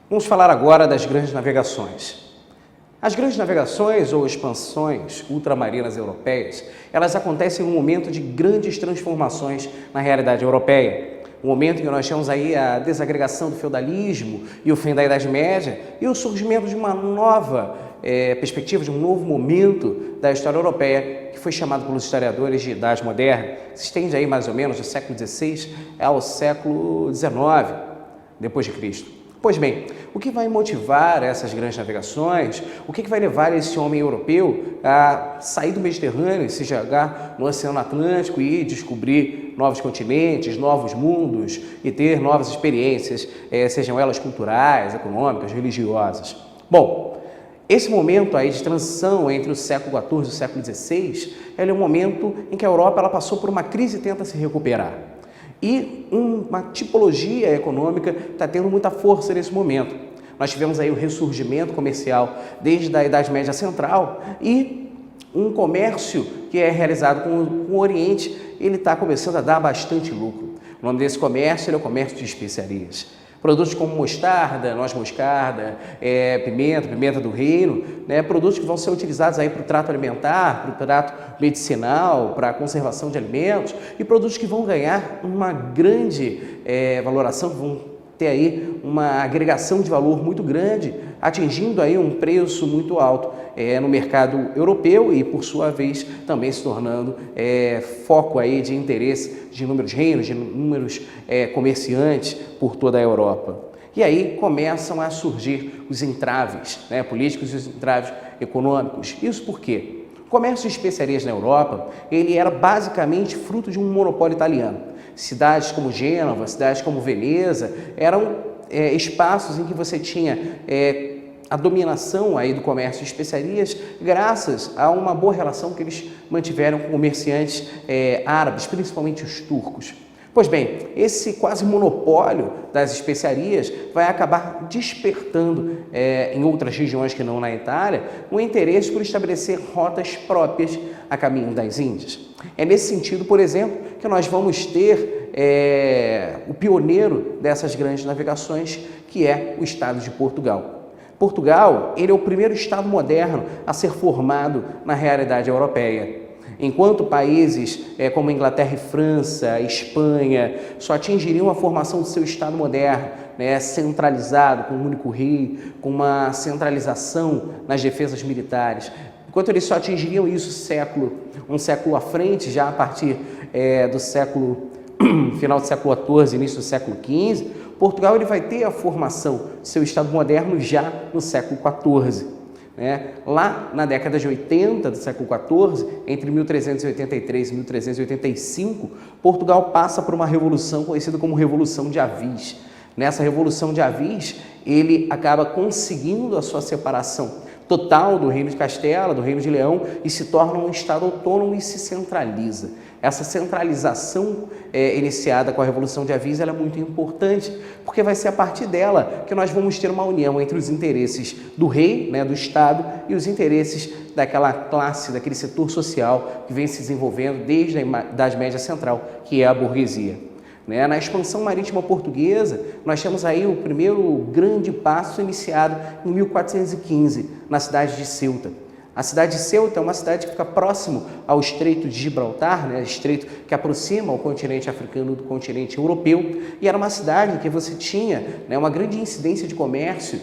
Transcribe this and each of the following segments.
Vamos falar agora das grandes navegações. As grandes navegações ou expansões ultramarinas europeias, elas acontecem em um momento de grandes transformações na realidade europeia. Um momento em que nós temos aí a desagregação do feudalismo e o fim da Idade Média e o surgimento de uma nova perspectiva, de um novo momento da história europeia, que foi chamado pelos historiadores de Idade Moderna, que se estende aí mais ou menos do século XVI ao século XIX, depois de Cristo. Pois bem, o que vai motivar essas grandes navegações? O que vai levar esse homem europeu a sair do Mediterrâneo e se jogar no Oceano Atlântico e descobrir novos continentes, novos mundos e ter novas experiências, sejam elas culturais, econômicas, religiosas? Bom, esse momento aí de transição entre o século XIV e o século XVI, ele é um momento em que a Europa ela passou por uma crise e tenta se recuperar. E uma tipologia econômica está tendo muita força nesse momento. Nós tivemos aí o ressurgimento comercial desde a Idade Média Central e um comércio que é realizado com o Oriente, ele está começando a dar bastante lucro. O nome desse comércio é o comércio de especiarias. Produtos como mostarda, noz moscada, pimenta do reino, né? Produtos que vão ser utilizados aí para o trato alimentar, para o trato medicinal, para a conservação de alimentos e produtos que vão ganhar uma grande valoração, vão ter aí uma agregação de valor muito grande, atingindo aí um preço muito alto no mercado europeu e, por sua vez, também se tornando foco aí de interesse de inúmeros reinos, de inúmeros comerciantes por toda a Europa. E aí começam a surgir os entraves políticos e os entraves econômicos. Isso por quê? O comércio de especiarias na Europa, ele era basicamente fruto de um monopólio italiano. Cidades como Gênova, cidades como Veneza, eram espaços em que você tinha a dominação aí do comércio de especiarias graças a uma boa relação que eles mantiveram com comerciantes árabes, principalmente os turcos. Pois bem, esse quase monopólio das especiarias vai acabar despertando em outras regiões que não na Itália um interesse por estabelecer rotas próprias a caminho das Índias. É nesse sentido, por exemplo, que nós vamos ter o pioneiro dessas grandes navegações, que é o Estado de Portugal. Portugal, ele é o primeiro Estado moderno a ser formado na realidade europeia. Enquanto países como Inglaterra e França, Espanha, só atingiriam a formação do seu Estado moderno, centralizado, com um único rei, com uma centralização nas defesas militares. Enquanto eles só atingiriam isso um século à frente, já a partir do final do século XIV, início do século XV, Portugal ele vai ter a formação do seu Estado moderno já no século XIV. Lá na década de 80 do século XIV, entre 1383 e 1385, Portugal passa por uma revolução conhecida como Revolução de Avis. Nessa Revolução de Avis, ele acaba conseguindo a sua separação total do Reino de Castela, do Reino de Leão, e se torna um Estado autônomo e se centraliza. Essa centralização iniciada com a Revolução de Avis ela é muito importante, porque vai ser a partir dela que nós vamos ter uma união entre os interesses do rei, do Estado, e os interesses daquela classe, daquele setor social que vem se desenvolvendo desde a Idade Média Central, que é a burguesia. Na expansão marítima portuguesa, nós temos aí o primeiro grande passo iniciado em 1415, na cidade de Ceuta. A cidade de Ceuta é uma cidade que fica próximo ao Estreito de Gibraltar, estreito que aproxima o continente africano do continente europeu, e era uma cidade em que você tinha uma grande incidência de comércio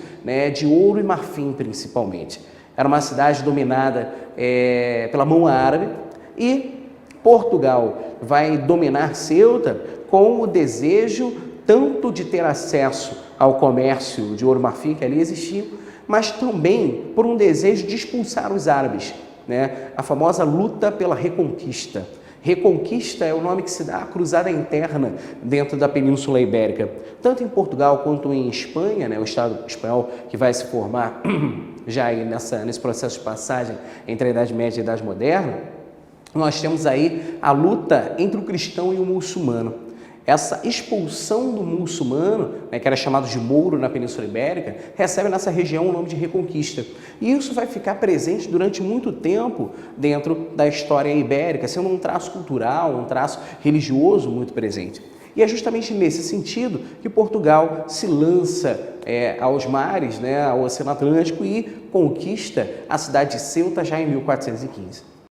de ouro e marfim, principalmente. Era uma cidade dominada pela mão árabe e Portugal vai dominar Ceuta com o desejo tanto de ter acesso ao comércio de ouro marfim que ali existia, mas também por um desejo de expulsar os árabes, a famosa luta pela Reconquista. Reconquista é o nome que se dá à cruzada interna dentro da Península Ibérica. Tanto em Portugal quanto em Espanha, o Estado espanhol que vai se formar já aí nesse processo de passagem entre a Idade Média e a Idade Moderna, nós temos aí a luta entre o cristão e o muçulmano. Essa expulsão do muçulmano, que era chamado de mouro na Península Ibérica, recebe nessa região o nome de Reconquista. E isso vai ficar presente durante muito tempo dentro da história ibérica, sendo um traço cultural, um traço religioso muito presente. E é justamente nesse sentido que Portugal se lança aos mares, ao Oceano Atlântico e conquista a cidade de Ceuta já em 1415.